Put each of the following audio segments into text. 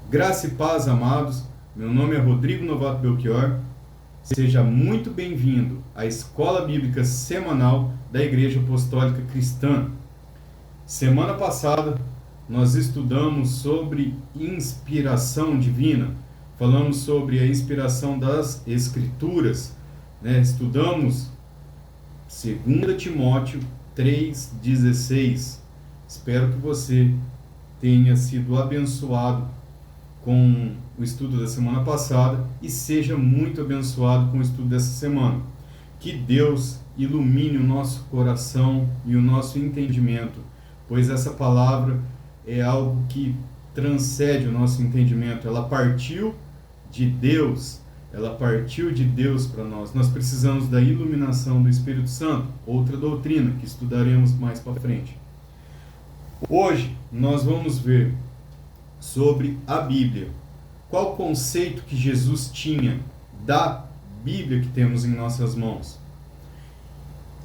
Graça e paz, amados. Meu nome é Rodrigo Novato Belchior. Seja muito bem-vindo à Escola Bíblica Semanal da Igreja Apostólica Cristã. Semana passada, nós estudamos sobre inspiração divina. Falamos sobre a inspiração das Escrituras. Estudamos 2 Timóteo 3,16. Espero que você tenha sido abençoado com o estudo da semana passada e seja muito abençoado com o estudo dessa semana. Que Deus ilumine o nosso coração e o nosso entendimento, pois essa palavra é algo que transcende o nosso entendimento. Ela partiu de Deus para nós. Nós precisamos da iluminação do Espírito Santo, outra doutrina que estudaremos mais para frente. Hoje nós vamos ver sobre a Bíblia. Qual o conceito que Jesus tinha da Bíblia que temos em nossas mãos?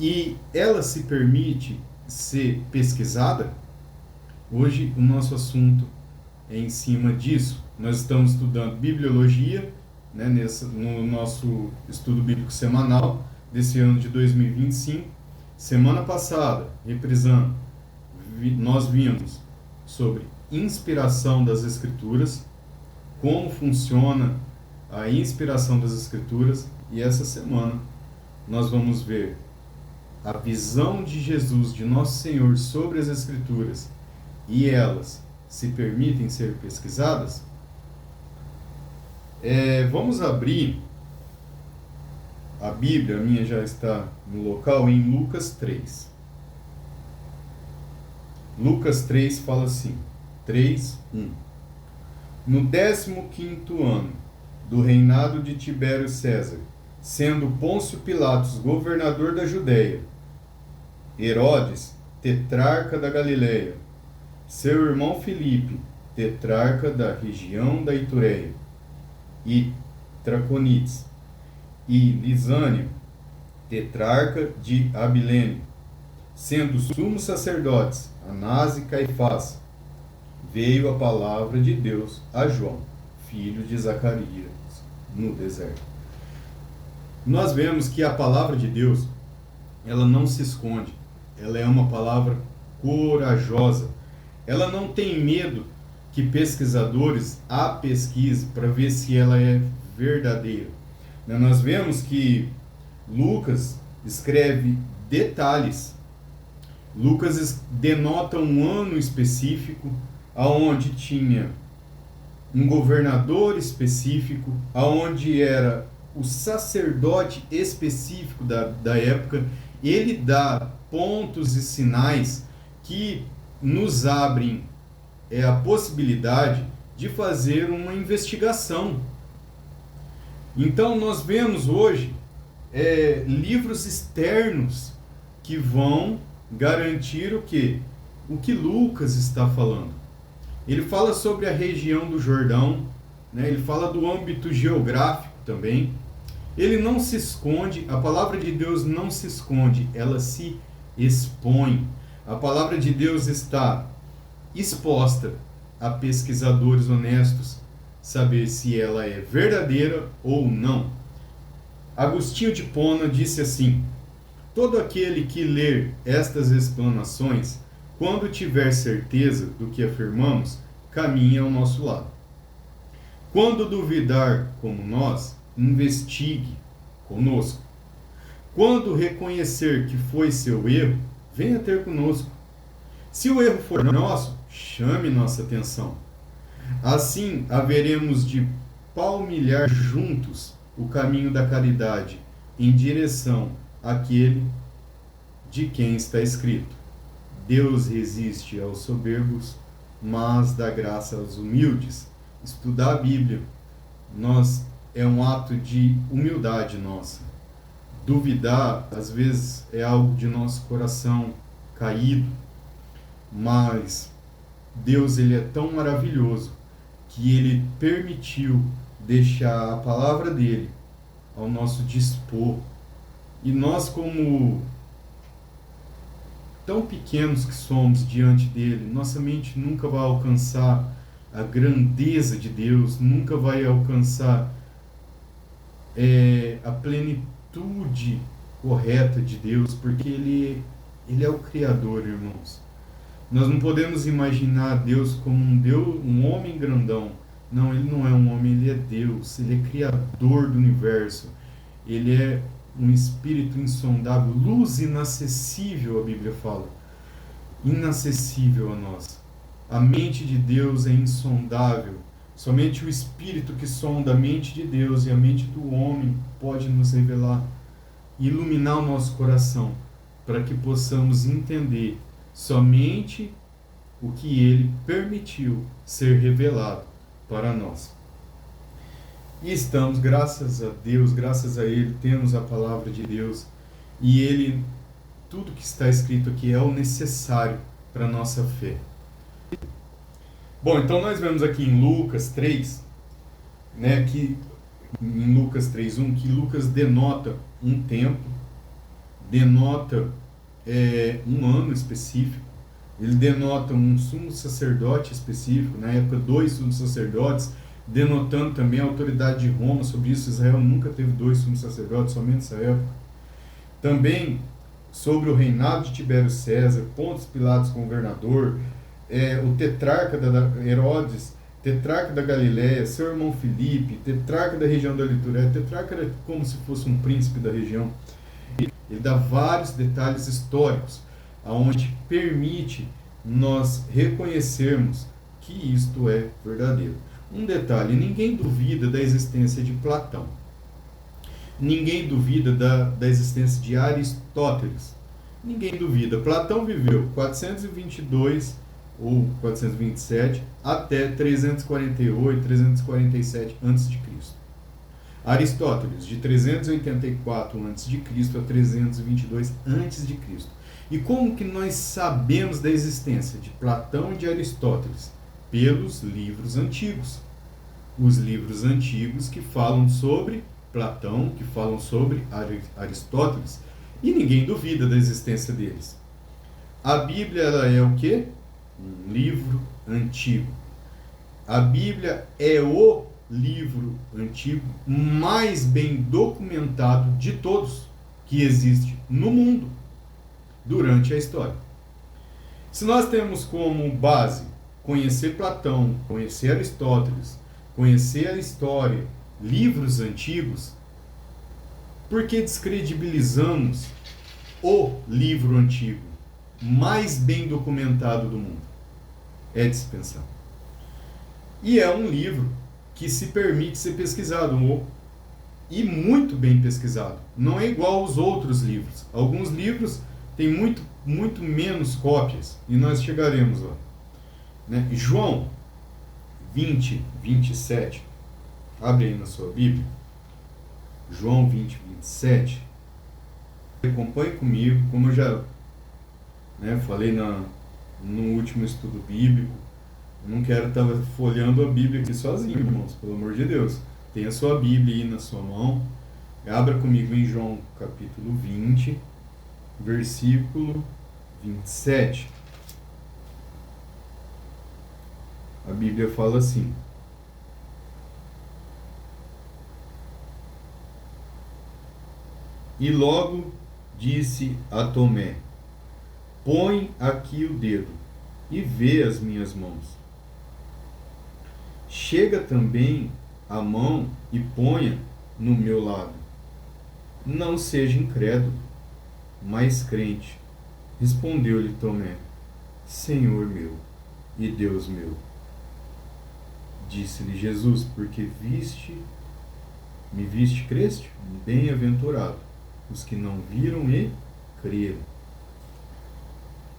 E ela se permite ser pesquisada? Hoje o nosso assunto é em cima disso. Nós estamos estudando bibliologia, no nosso estudo bíblico semanal desse ano de 2025. Semana passada, reprisando, nós vimos sobre inspiração das Escrituras, como funciona a inspiração das Escrituras, e essa semana nós vamos ver a visão de Jesus, de Nosso Senhor, sobre as Escrituras, e elas se permitem ser pesquisadas. Vamos abrir a Bíblia, a minha já está no local, em Lucas 3. Lucas 3 fala assim, 3:1. No 15º ano do reinado de Tibério César, sendo Pôncio Pilatos governador da Judéia, Herodes, tetrarca da Galileia, seu irmão Filipe, tetrarca da região da Itureia, e Traconites, e Lisânia, tetrarca de Abilene, sendo sumos sacerdotes Anás e Caifás, veio a palavra de Deus a João, filho de Zacarias, no deserto. Nós vemos que a palavra de Deus, ela não se esconde, ela é uma palavra corajosa, ela não tem medo que pesquisadores a pesquisem para ver se ela é verdadeira. Nós vemos que Lucas escreve detalhes. Lucas denota um ano específico, aonde tinha um governador específico, aonde era o sacerdote específico da época. Ele dá pontos e sinais que nos abrem a possibilidade de fazer uma investigação. Então nós vemos hoje livros externos que vão garantir o que Lucas está falando. Ele fala sobre a região do Jordão, ele fala do âmbito geográfico também. Ele não se esconde, a palavra de Deus não se esconde, ela se expõe. A palavra de Deus está exposta a pesquisadores honestos saber se ela é verdadeira ou não. Agostinho de Hipona disse assim: todo aquele que ler estas explanações, quando tiver certeza do que afirmamos, caminha ao nosso lado. Quando duvidar como nós, investigue conosco. Quando reconhecer que foi seu erro, venha ter conosco. Se o erro for nosso, chame nossa atenção. Assim, haveremos de palmilhar juntos o caminho da caridade em direção àquele de quem está escrito: Deus resiste aos soberbos, mas dá graça aos humildes. Estudar a Bíblia é um ato de humildade nossa. Duvidar, às vezes, é algo de nosso coração caído, mas Deus, ele é tão maravilhoso que ele permitiu deixar a palavra dele ao nosso dispor. E nós, como tão pequenos que somos diante dele, nossa mente nunca vai alcançar a grandeza de Deus, nunca vai alcançar a plenitude correta de Deus, porque Ele é o Criador, irmãos. Nós não podemos imaginar Deus como um Deus, um homem grandão. Não, Ele não é um homem, Ele é Deus. Ele é Criador do universo. Ele é um Espírito insondável, luz inacessível, a Bíblia fala. Inacessível a nós. A mente de Deus é insondável. Somente o Espírito que sonda a mente de Deus e a mente do homem pode nos revelar, iluminar o nosso coração, para que possamos entender somente o que Ele permitiu ser revelado para nós. E estamos, graças a Deus, graças a Ele, temos a palavra de Deus, e Ele, tudo que está escrito aqui é o necessário para a nossa fé. Bom, então nós vemos aqui em Lucas 3, né, que, em Lucas 3:1, que Lucas denota um tempo, denota um ano específico, ele denota um sumo sacerdote específico, na época 2 sumos sacerdotes, denotando também a autoridade de Roma sobre isso. Israel nunca teve 2 sumos sacerdotes, somente nessa época. Também sobre o reinado de Tibério César, Pôncio Pilatos governador, o tetrarca Herodes, tetrarca da Galileia, seu irmão Filipe, tetrarca da região da Lituréia. Tetrarca era como se fosse um príncipe da região. Ele dá vários detalhes históricos, aonde permite nós reconhecermos que isto é verdadeiro. Um detalhe: ninguém duvida da existência de Platão. Ninguém duvida da existência de Aristóteles. Ninguém duvida. Platão viveu 422 ou 427 até 348, 347 a.C. Aristóteles, de 384 a.C. a 322 a.C. E como que nós sabemos da existência de Platão e de Aristóteles? Pelos livros antigos. Os livros antigos que falam sobre Platão, que falam sobre Aristóteles. E ninguém duvida da existência deles. A Bíblia, ela é o quê? Um livro antigo. A Bíblia é o livro antigo mais bem documentado de todos que existe no mundo durante a história. Se nós temos como base conhecer Platão, conhecer Aristóteles, conhecer a história, livros antigos, por que descredibilizamos o livro antigo mais bem documentado do mundo? É de se pensar. E é um livro que se permite ser pesquisado, e muito bem pesquisado. Não é igual aos outros livros. Alguns livros têm muito menos cópias, e nós chegaremos lá. Né? João 20, 27, abre aí na sua Bíblia, João 20, 27, acompanhe comigo, como eu já falei no último estudo bíblico. Eu não quero estar folheando a Bíblia aqui sozinho, irmãos, pelo amor de Deus. Tenha a sua Bíblia aí na sua mão, abra comigo em João capítulo 20, versículo 27. A Bíblia fala assim: e logo disse a Tomé: põe aqui o dedo e vê as minhas mãos. Chega também a mão e ponha no meu lado. Não seja incrédulo, mas crente. Respondeu-lhe Tomé: Senhor meu e Deus meu. Disse-lhe Jesus: porque me viste, creste? Bem-aventurado os que não viram e creram.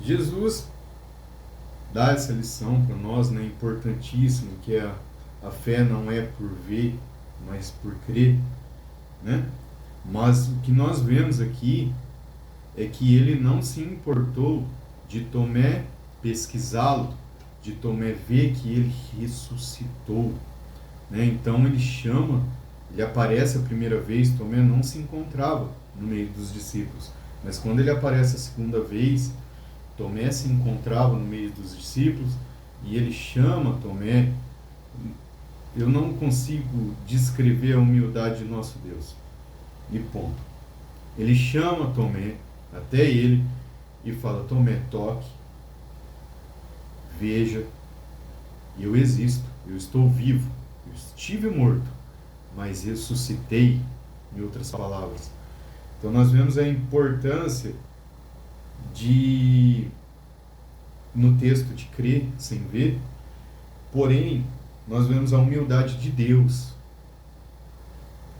Jesus dá essa lição para nós, né, importantíssimo, que a fé não é por ver, mas por crer, né? Mas o que nós vemos aqui é que ele não se importou de Tomé pesquisá-lo, de Tomé ver que ele ressuscitou, né? Então ele aparece a primeira vez. Tomé não se encontrava no meio dos discípulos, mas quando ele aparece a segunda vez, Tomé se encontrava no meio dos discípulos, e ele chama Tomé Eu não consigo descrever a humildade de nosso Deus. E ponto. Ele chama Tomé, até ele, e fala: Tomé, toque, veja, eu existo, eu estou vivo, eu estive morto, mas ressuscitei, em outras palavras. Então nós vemos a importância no texto de crer sem ver, porém nós vemos a humildade de Deus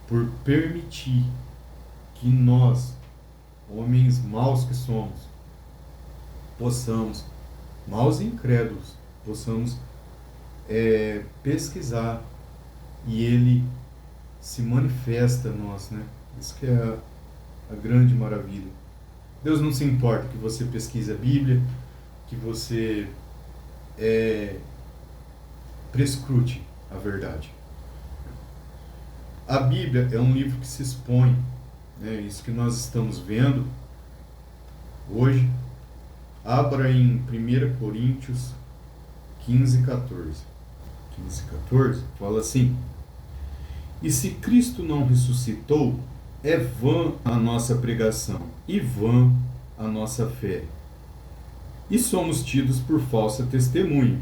por permitir que nós, homens maus que somos, possamos, maus e incrédulos, possamos pesquisar, e ele se manifesta a nós, né? Isso que é a grande maravilha. Deus não se importa que você pesquise a Bíblia, que você prescrute a verdade. A Bíblia é um livro que se expõe, né? Isso que nós estamos vendo hoje. Abra em 1 Coríntios 15, 14. 15, 14 fala assim: e se Cristo não ressuscitou, é vã a nossa pregação e vã a nossa fé. E somos tidos por falsa testemunha,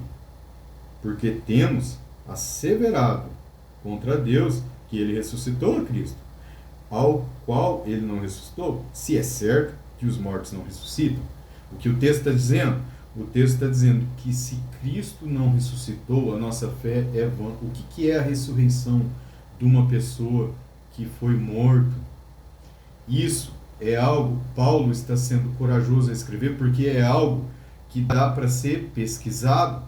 porque temos asseverado contra Deus que ele ressuscitou a Cristo, ao qual ele não ressuscitou, se é certo que os mortos não ressuscitam. O que o texto está dizendo? O texto está dizendo que se Cristo não ressuscitou, a nossa fé é vã. O que é a ressurreição de uma pessoa que foi morto? Isso é algo, Paulo está sendo corajoso a escrever, porque é algo que dá para ser pesquisado.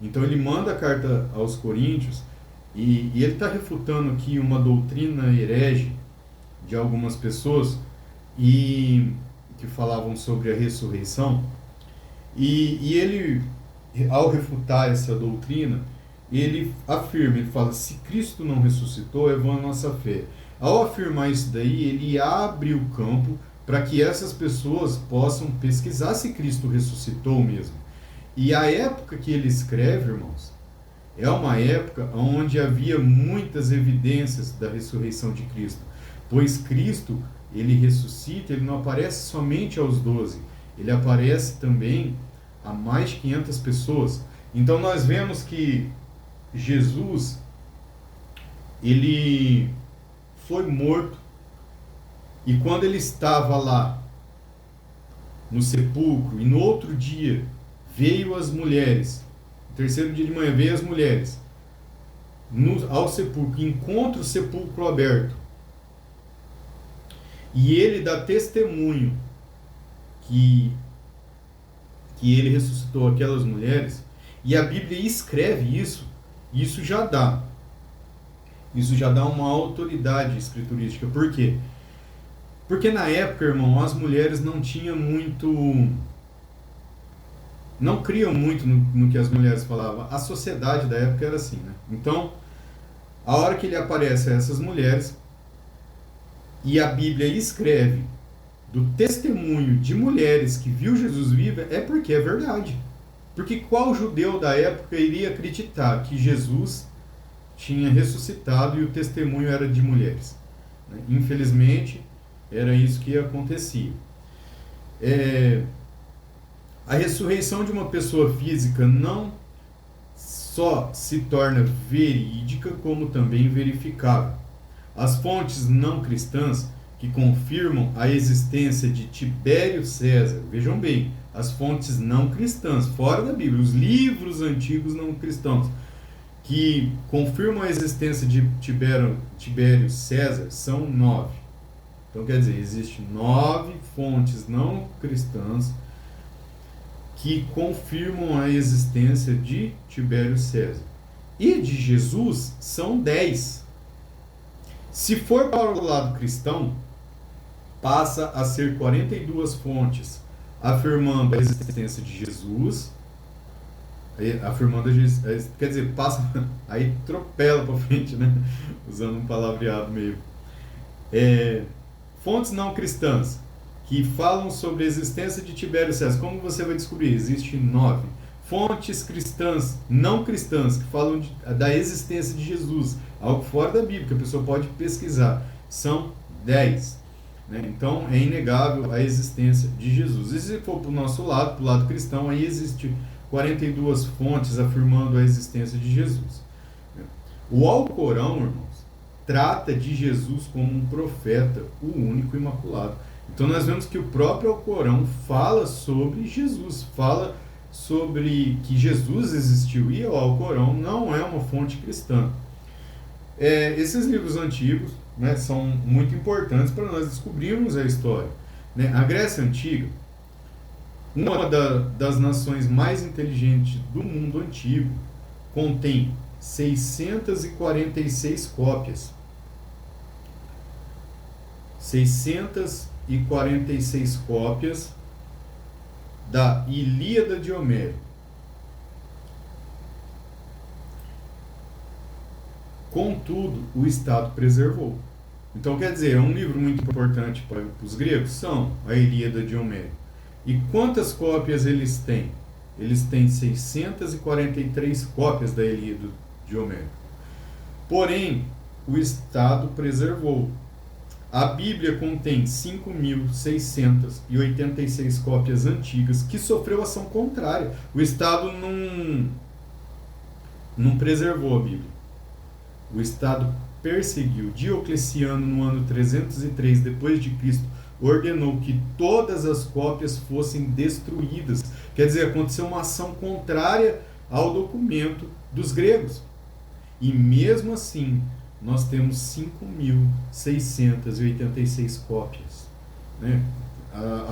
Então ele manda a carta aos Coríntios e ele está refutando aqui uma doutrina herege de algumas pessoas e que falavam sobre a ressurreição, e ele, ao refutar essa doutrina, ele afirma, ele fala: se Cristo não ressuscitou, é vã a nossa fé. Ao afirmar isso daí, ele abre o campo para que essas pessoas possam pesquisar se Cristo ressuscitou mesmo. E a época que ele escreve, irmãos, é uma época onde havia muitas evidências da ressurreição de Cristo, pois Cristo, ele ressuscita, ele não aparece somente aos 12, ele aparece também a mais de 500 pessoas. Então nós vemos que Jesus, ele foi morto, e quando ele estava lá no sepulcro, e no outro dia veio as mulheres, no terceiro dia de manhã veio as mulheres ao sepulcro, encontra o sepulcro aberto, e ele dá testemunho que ele ressuscitou aquelas mulheres, e a Bíblia escreve isso, e isso já dá uma autoridade escriturística. Por quê? Porque na época, irmão, as mulheres não criam muito no que as mulheres falavam. A sociedade da época era assim, né? Então, a hora que ele aparece a essas mulheres, e a Bíblia escreve do testemunho de mulheres que viu Jesus vivo, é porque é verdade. Porque qual judeu da época iria acreditar que Jesus tinha ressuscitado e o testemunho era de mulheres? Infelizmente, era isso que acontecia. A ressurreição de uma pessoa física não só se torna verídica, como também verificável. As fontes não cristãs que confirmam a existência de Tibério César, vejam bem, as fontes não cristãs, fora da Bíblia, os livros antigos não cristãos, que confirmam a existência de Tibério César, são 9. Então, quer dizer, existem 9 fontes não cristãs que confirmam a existência de Tibério César. E de Jesus são 10. Se for para o lado cristão, passa a ser 42 fontes, afirmando a existência de Jesus, quer dizer, passa, aí tropela para frente, né? Usando um palavreado meio. Fontes não cristãs, que falam sobre a existência de Tibério César. Como você vai descobrir? Existem 9. Fontes cristãs, não cristãs, que falam da existência de Jesus, algo fora da Bíblia, que a pessoa pode pesquisar, são 10. Né? Então é inegável a existência de Jesus. E se for para o nosso lado, para o lado cristão, aí existe 42 fontes afirmando a existência de Jesus. O Alcorão, irmãos, trata de Jesus como um profeta, o único imaculado. Então nós vemos que o próprio Alcorão fala sobre Jesus, fala sobre que Jesus existiu, e o Alcorão não é uma fonte cristã. Esses livros antigos, né, são muito importantes para nós descobrirmos a história. Né? A Grécia Antiga, uma das nações mais inteligentes do mundo antigo, contém 646 cópias. 646 cópias da Ilíada de Homero. Contudo, o Estado preservou. Então, quer dizer, é um livro muito importante para os gregos? São a Ilíada de Homero. E quantas cópias eles têm? Eles têm 643 cópias da Ilíada de Homero. Porém, o Estado preservou. A Bíblia contém 5.686 cópias antigas que sofreu ação contrária. O Estado não preservou a Bíblia. O Estado perseguiu. Diocleciano, no ano 303 depois de Cristo, ordenou que todas as cópias fossem destruídas. Quer dizer, aconteceu uma ação contrária ao documento dos gregos. E mesmo assim, nós temos 5.686 cópias, né?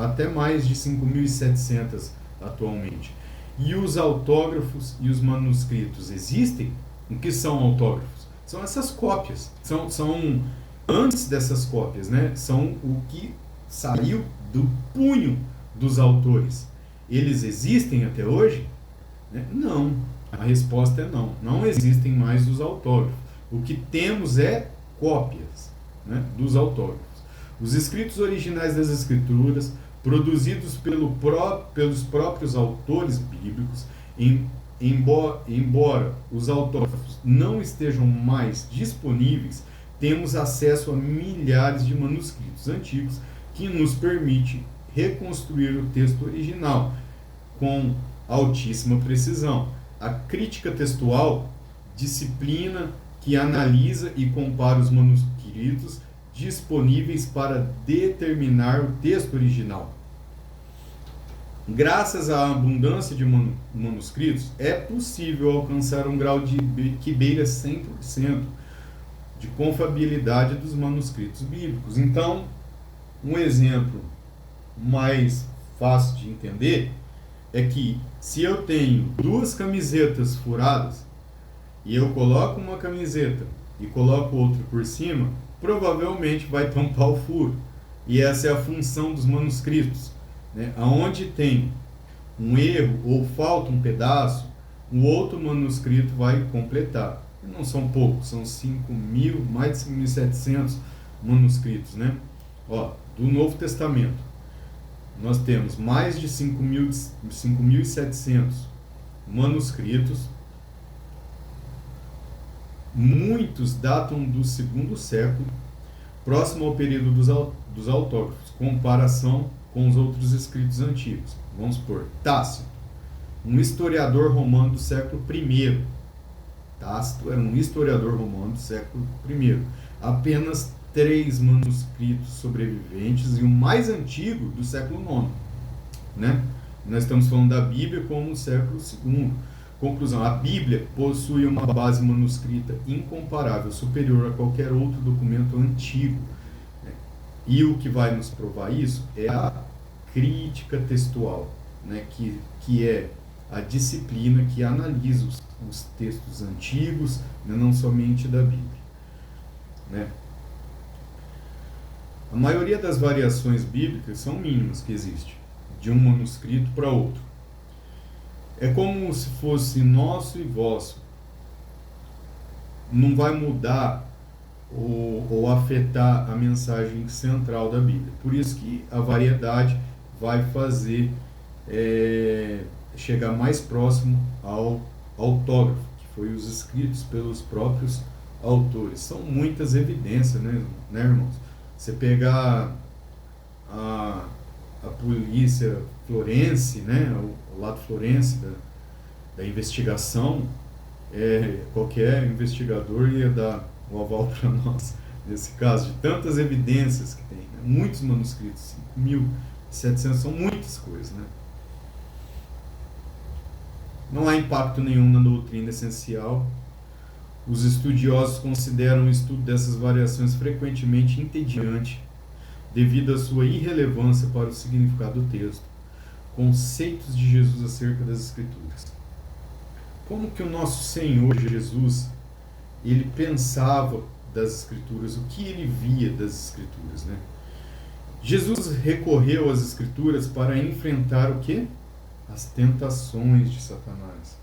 Até mais de 5.700 atualmente. E os autógrafos e os manuscritos existem? O que são autógrafos? São essas cópias. São antes dessas cópias, né? São o que saiu do punho dos autores. Eles existem até hoje? Né? Não. A resposta é não. Não existem mais os autógrafos. O que temos é cópias, né, dos autógrafos. Os escritos originais das Escrituras, produzidos pelos próprios autores bíblicos, embora os autógrafos não estejam mais disponíveis, temos acesso a milhares de manuscritos antigos que nos permite reconstruir o texto original com altíssima precisão. A crítica textual, disciplina que analisa e compara os manuscritos disponíveis para determinar o texto original. Graças à abundância de manuscritos, é possível alcançar um grau que beira 100% de confiabilidade dos manuscritos bíblicos. Então, um exemplo mais fácil de entender é que se eu tenho duas camisetas furadas e eu coloco uma camiseta e coloco outra por cima, provavelmente vai tampar o furo. E essa é a função dos manuscritos, né? Aonde tem um erro ou falta um pedaço, o outro manuscrito vai completar. E não são poucos, são 5.000, mais de 5.700 manuscritos, né? Ó, do Novo Testamento, nós temos mais de 5.700 manuscritos. Muitos datam do 2º século, próximo ao período dos autógrafos, comparação com os outros escritos antigos. Vamos supor, Tácito, um historiador romano do século I. Tácito era um historiador romano do século I. Apenas 3 manuscritos sobreviventes e o mais antigo do século IX. Né? Nós estamos falando da Bíblia como o século II. Conclusão, a Bíblia possui uma base manuscrita incomparável, superior a qualquer outro documento antigo. Né? E o que vai nos provar isso é a crítica textual, né? que é a disciplina que analisa os textos antigos, né? Não somente da Bíblia. Né? A maioria das variações bíblicas são mínimas que existe, de um manuscrito para outro. É como se fosse nosso e vosso. Não vai mudar ou afetar a mensagem central da Bíblia. Por isso que a variedade vai fazer chegar mais próximo ao autógrafo, que foi os escritos pelos próprios autores. São muitas evidências, né, irmãos? Você pegar a polícia florense, né, o lado florense da investigação, qualquer investigador ia dar o aval para nós, nesse caso, de tantas evidências que tem, né? Muitos manuscritos, 5.700, são muitas coisas, né? Não há impacto nenhum na doutrina essencial. Os estudiosos consideram o estudo dessas variações frequentemente entediante, devido à sua irrelevância para o significado do texto. Conceitos de Jesus acerca das Escrituras. Como que o nosso Senhor Jesus, ele pensava das Escrituras, o que ele via das Escrituras, né? Jesus recorreu às Escrituras para enfrentar o quê? As tentações de Satanás.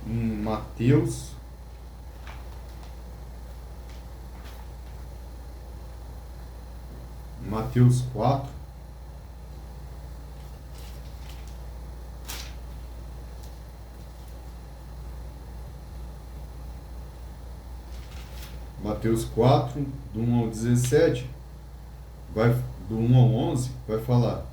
Em Mateus 4, Mateus 4, do 1 ao 17, do 1 ao 11, vai falar: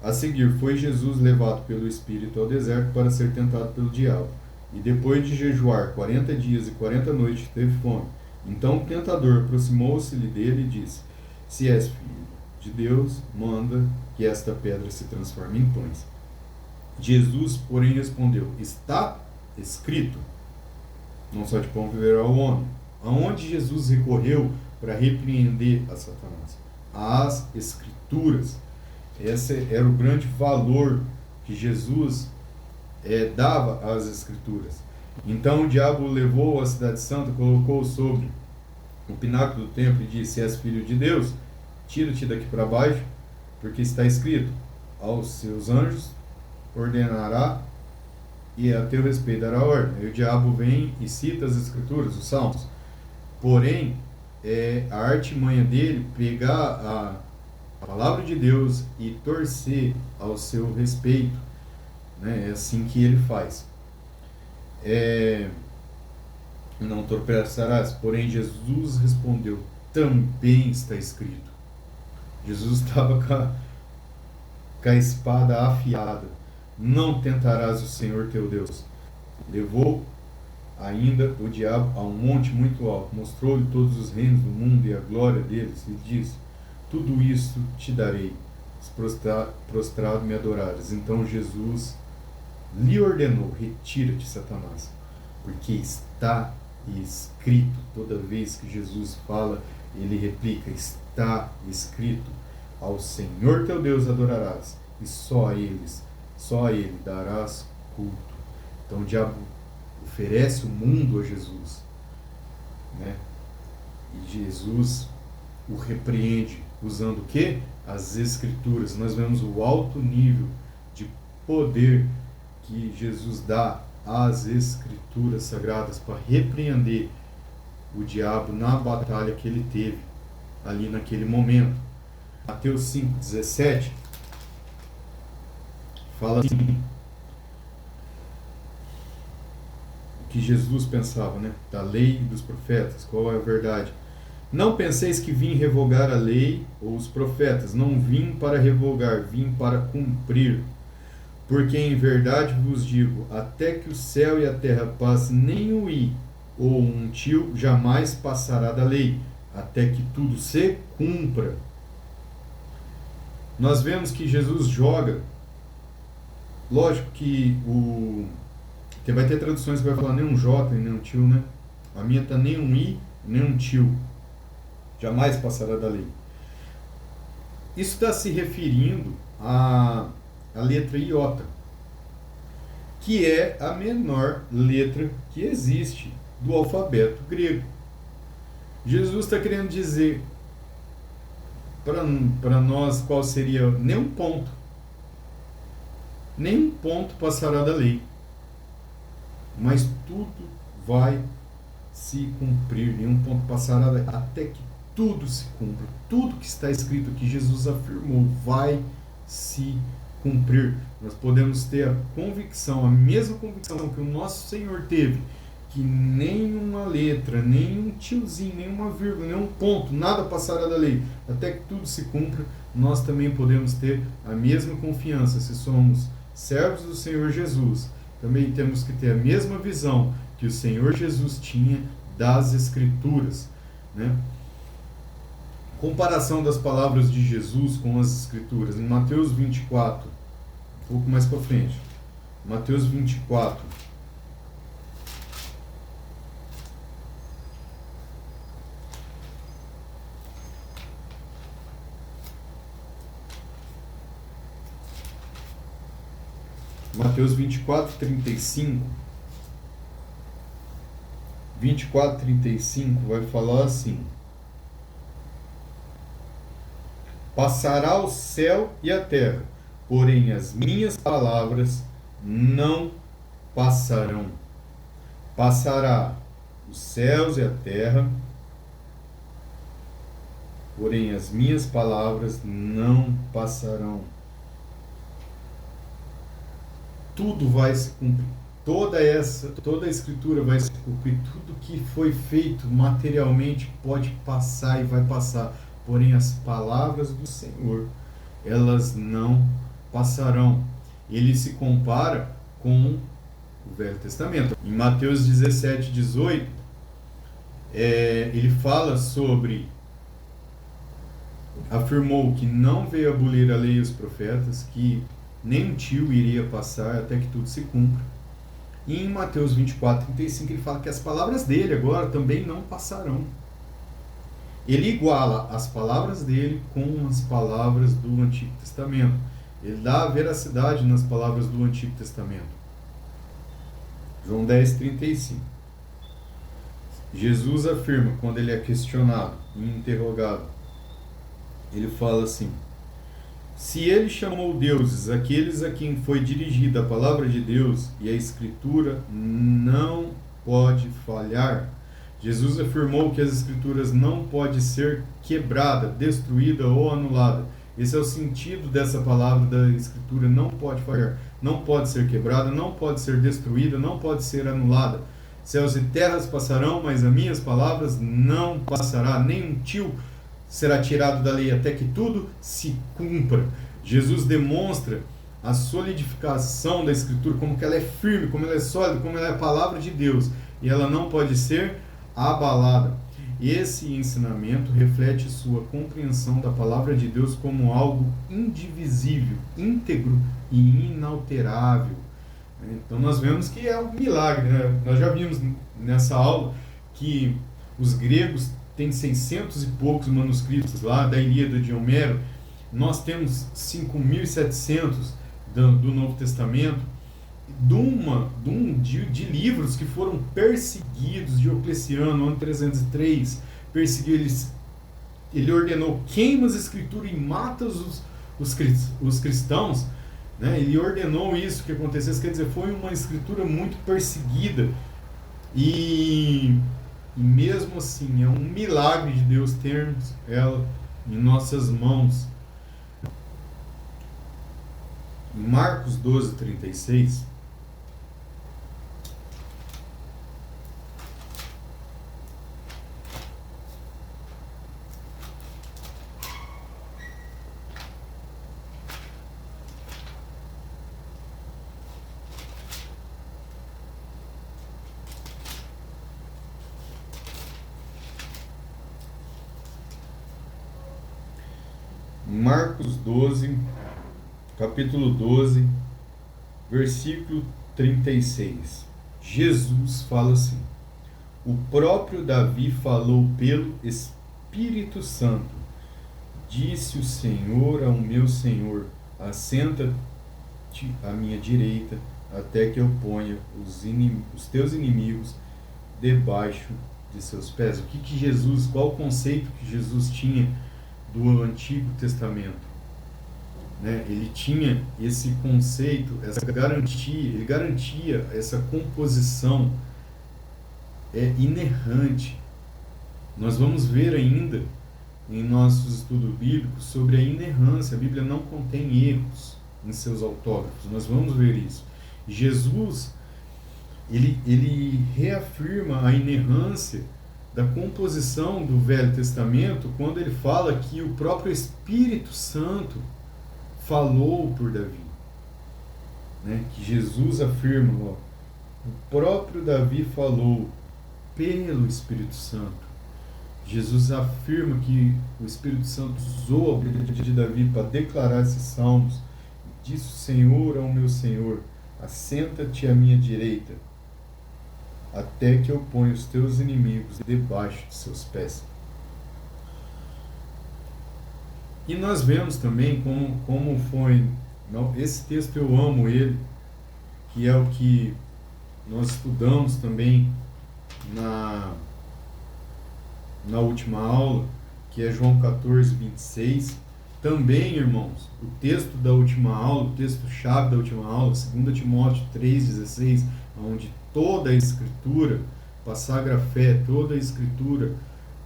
a seguir, foi Jesus levado pelo Espírito ao deserto para ser tentado pelo diabo. E depois de jejuar 40 dias e 40 noites, teve fome. Então o tentador aproximou-se-lhe dele e disse: se és filho de Deus, manda que esta pedra se transforme em pães. Jesus, porém, respondeu: está escrito, não só de pão viverá o homem. Aonde Jesus recorreu para repreender a Satanás? As Escrituras. Esse era o grande valor que Jesus dava às Escrituras. Então o diabo o levou à cidade santa, colocou sobre o pináculo do templo e disse: se és filho de Deus, tira-te daqui para baixo, porque está escrito: aos seus anjos ordenará e a teu respeito dará ordem. Aí o diabo vem e cita as Escrituras, os Salmos. Porém, a artimanha dele pegar a palavra de Deus e torcer ao seu respeito, né? É assim que ele faz. Não tropeçarás. Porém, Jesus respondeu: também está escrito. Jesus estava com a espada afiada: não tentarás o Senhor teu Deus. Levou ainda o diabo a um monte muito alto, mostrou-lhe todos os reinos do mundo e a glória deles, e disse: tudo isso te darei, se prostrado me adorares. Então Jesus lhe ordenou: retira-te, Satanás, porque está escrito. Toda vez que Jesus fala, ele replica: está escrito, ao Senhor teu Deus adorarás, e só a ele darás culto. Então o diabo oferece o mundo a Jesus, né? E Jesus o repreende usando o quê? As Escrituras. Nós vemos o alto nível de poder que Jesus dá às Escrituras sagradas para repreender o diabo na batalha que ele teve ali naquele momento. Mateus 5,17 fala assim, o que Jesus pensava, né? Da lei e dos profetas, qual é a verdade? Não penseis que vim revogar a lei ou os profetas. Não vim para revogar, vim para cumprir. Porque em verdade vos digo, até que o céu e a terra passem, nem o i ou um tio jamais passará da lei, até que tudo se cumpra. Nós vemos que Jesus joga, lógico que vai ter traduções que vai falar nem um J nem um tio, né? A minha está nem um i, nem um tio. Jamais passará da lei. Isso está se referindo à letra iota, que é a menor letra que existe do alfabeto grego. Jesus está querendo dizer para nós qual seria nenhum ponto passará da lei, mas tudo vai se cumprir, nenhum ponto passará da lei, até que tudo se cumpra. Tudo que está escrito aqui, Jesus afirmou, vai se cumprir. Nós podemos ter a convicção, a mesma convicção que o nosso Senhor teve, que nenhuma letra, nenhum tiozinho, nenhuma vírgula, nenhum ponto, nada passará da lei, até que tudo se cumpra. Nós também podemos ter a mesma confiança. Se somos servos do Senhor Jesus, também temos que ter a mesma visão que o Senhor Jesus tinha das Escrituras, né? Comparação das palavras de Jesus com as Escrituras. Em Mateus 24, um pouco mais para frente. Mateus 24. Mateus 24, 35. 24, 35 vai falar assim: passará o céu e a terra, porém as minhas palavras não passarão. Passará os céus e a terra, porém as minhas palavras não passarão. Tudo vai se cumprir. Toda a Escritura vai se cumprir. Tudo que foi feito materialmente pode passar e vai passar. Porém, as palavras do Senhor, elas não passarão. Ele se compara com o Velho Testamento. Em Mateus 17, 18, ele fala sobre... afirmou que não veio abolir a lei e os profetas, que nem um tio iria passar até que tudo se cumpra. E em Mateus 24, 35, ele fala que as palavras dele agora também não passarão. Ele iguala as palavras dele com as palavras do Antigo Testamento. Ele dá veracidade nas palavras do Antigo Testamento. João 10, 35. Jesus afirma, quando ele é questionado e interrogado, ele fala assim: se ele chamou deuses aqueles a quem foi dirigida a palavra de Deus, e a Escritura não pode falhar. Jesus afirmou que as Escrituras não pode ser quebrada, destruída ou anulada. Esse é o sentido dessa palavra da Escritura: não pode falhar, não pode ser quebrada, não pode ser destruída, não pode ser anulada. Céus e terras passarão, mas as minhas palavras não passará, nem um tio será tirado da lei até que tudo se cumpra. Jesus demonstra a solidificação da Escritura, como que ela é firme, como ela é sólida, como ela é a palavra de Deus, e ela não pode ser abalada. Esse ensinamento reflete sua compreensão da palavra de Deus como algo indivisível, íntegro e inalterável. Então nós vemos que é um milagre, né? Nós já vimos nessa aula que os gregos tem 600 e poucos manuscritos lá da Ilíada de Homero. Nós temos 5.700 do Novo Testamento, de livros que foram perseguidos. Diocleciano, no ano 303, perseguiu eles. Ele ordenou: queima as escrituras e mata os cristãos, né? Ele ordenou isso que acontecesse. Quer dizer, foi uma escritura muito perseguida. E mesmo assim, é um milagre de Deus termos ela em nossas mãos. Em Marcos 12, 36, Marcos 12, capítulo 12, versículo 36. Jesus fala assim: o próprio Davi falou pelo Espírito Santo. Disse o Senhor ao meu Senhor: assenta-te à minha direita, até que eu ponha os teus inimigos debaixo de seus pés. Qual o conceito que Jesus tinha do Antigo Testamento? Né? Ele tinha esse conceito, essa garantia, ele garantia essa composição inerrante. Nós vamos ver ainda em nossos estudos bíblicos sobre a inerrância. A Bíblia não contém erros. em seus autógrafos. Nós vamos ver isso. Jesus, ele reafirma a inerrância da composição do Velho Testamento quando ele fala que o próprio Espírito Santo falou por Davi. Né? Que Jesus afirma, ó, o próprio Davi falou pelo Espírito Santo. Jesus afirma que o Espírito Santo usou a boca de Davi para declarar esses salmos. Disse o Senhor ao meu Senhor: assenta-te à minha direita, até que eu ponha os teus inimigos debaixo de seus pés. E nós vemos também como foi, esse texto eu amo ele, que é o que nós estudamos também na última aula, que é João 14, 26. Também, irmãos, o texto da última aula, o texto-chave da última aula, 2 Timóteo 3,16, onde toda a Escritura, a Sagra Fé, toda a Escritura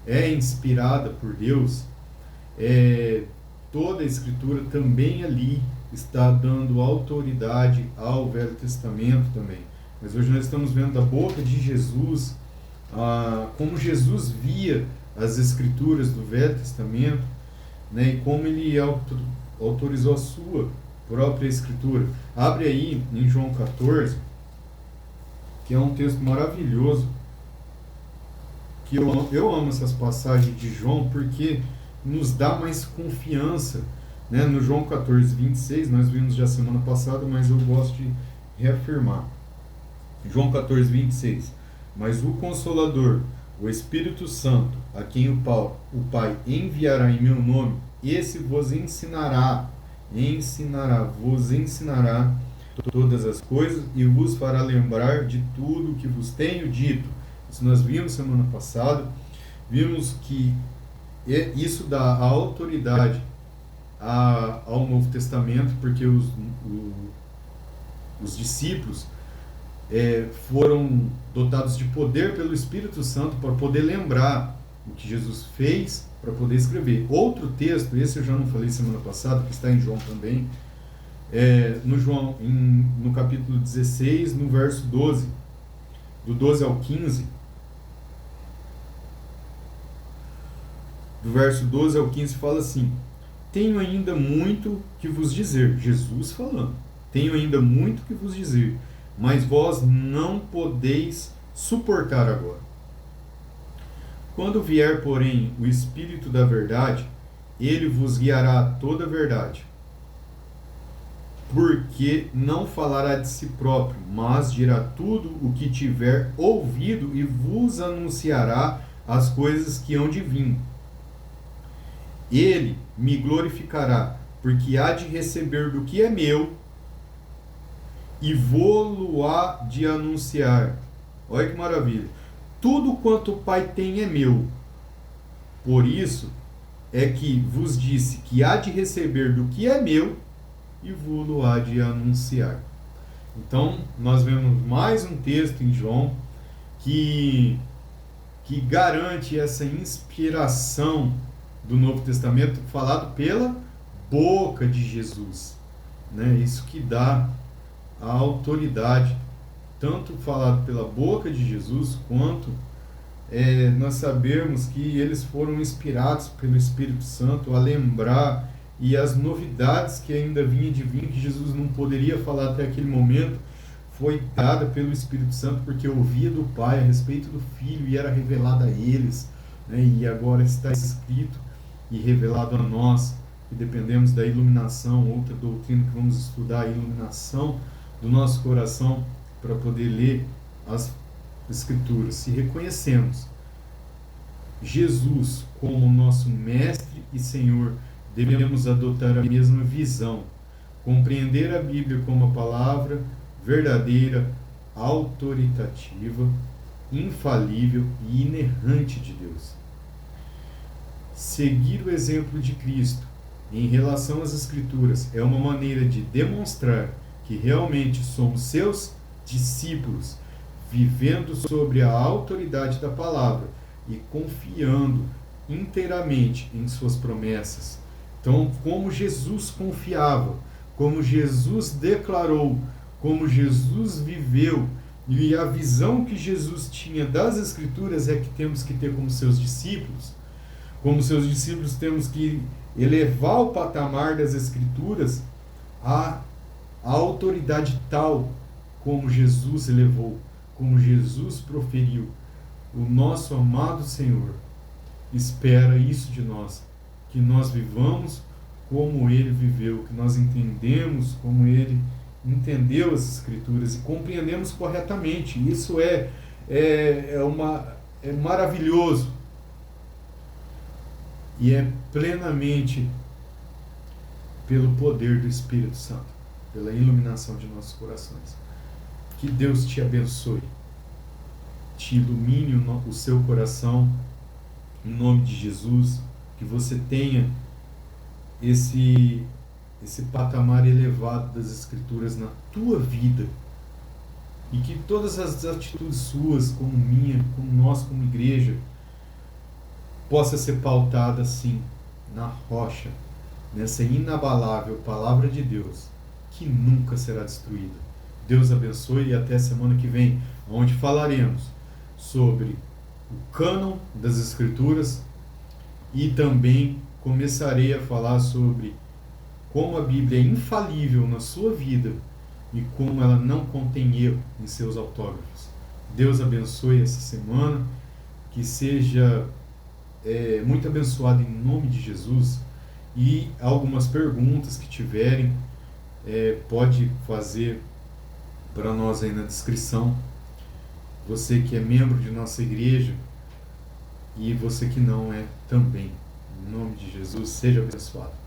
é inspirada por Deus, toda a Escritura também ali está dando autoridade ao Velho Testamento também. Mas hoje nós estamos vendo da boca de Jesus, como Jesus via as Escrituras do Velho Testamento, né, e como ele autorizou a sua própria Escritura. Abre aí em João 14, que é um texto maravilhoso, que eu amo essas passagens de João, porque nos dá mais confiança, né? No João 14, 26, nós vimos já semana passada, mas eu gosto de reafirmar. João 14, 26. Mas o Consolador, o Espírito Santo, a quem o Pai enviará em meu nome, esse vos ensinará todas as coisas e vos fará lembrar de tudo o que vos tenho dito. Isso nós vimos semana passada. Vimos que isso dá a autoridade ao Novo Testamento, porque os discípulos foram dotados de poder pelo Espírito Santo para poder lembrar o que Jesus fez, para poder escrever. Outro texto, esse eu já não falei semana passada, que está em João também, no capítulo 16, no verso 12, do 12 ao 15, do verso 12 ao 15 fala assim: tenho ainda muito que vos dizer, Jesus falando, tenho ainda muito que vos dizer, mas vós não podeis suportar agora. Quando vier, porém, o Espírito da verdade, ele vos guiará a toda a verdade, porque não falará de si próprio, mas dirá tudo o que tiver ouvido e vos anunciará as coisas que hão de vir. Ele me glorificará, porque há de receber do que é meu e vou-lo-á de anunciar. Olha que maravilha. Tudo quanto o Pai tem é meu. Por isso é que vos disse que há de receber do que é meu e vou-lo-á de anunciar. Então, nós vemos mais um texto em João que garante essa inspiração do Novo Testamento falado pela boca de Jesus, né? Isso que dá a autoridade, tanto falado pela boca de Jesus, quanto nós sabemos que eles foram inspirados pelo Espírito Santo a lembrar, e as novidades que ainda vinha de vir, que Jesus não poderia falar até aquele momento, foi dada pelo Espírito Santo, porque ouvia do Pai a respeito do Filho e era revelado a eles, né? E agora está escrito e revelado a nós, que dependemos da iluminação, outra doutrina que vamos estudar, a iluminação do nosso coração, para poder ler as Escrituras. Se reconhecemos Jesus como nosso Mestre e Senhor, devemos adotar a mesma visão, compreender a Bíblia como a palavra verdadeira, autoritativa, infalível e inerrante de Deus. Seguir o exemplo de Cristo em relação às Escrituras é uma maneira de demonstrar que realmente somos seus discípulos, vivendo sobre a autoridade da palavra e confiando inteiramente em suas promessas. Então, como Jesus confiava, como Jesus declarou, como Jesus viveu, e a visão que Jesus tinha das Escrituras é que temos que ter como seus discípulos. Como seus discípulos temos que elevar o patamar das Escrituras a autoridade tal como Jesus elevou, como Jesus proferiu. O nosso amado Senhor espera isso de nós, que nós vivamos como Ele viveu, que nós entendemos como Ele entendeu as Escrituras e compreendemos corretamente. Isso é maravilhoso e é plenamente pelo poder do Espírito Santo, pela iluminação de nossos corações. Que Deus te abençoe, te ilumine o seu coração, em nome de Jesus, que você tenha esse patamar elevado das Escrituras na tua vida, e que todas as atitudes suas, como minha, como nós como igreja, possa ser pautada assim, na rocha, nessa inabalável palavra de Deus, que nunca será destruída. Deus abençoe e até semana que vem, onde falaremos sobre o cânon das Escrituras e também começarei a falar sobre como a Bíblia é infalível na sua vida e como ela não contém erro em seus autógrafos. Deus abençoe essa semana, que seja muito abençoado em nome de Jesus, e algumas perguntas que tiverem, pode fazer para nós aí na descrição, você que é membro de nossa igreja e você que não é também. Em nome de Jesus, seja abençoado.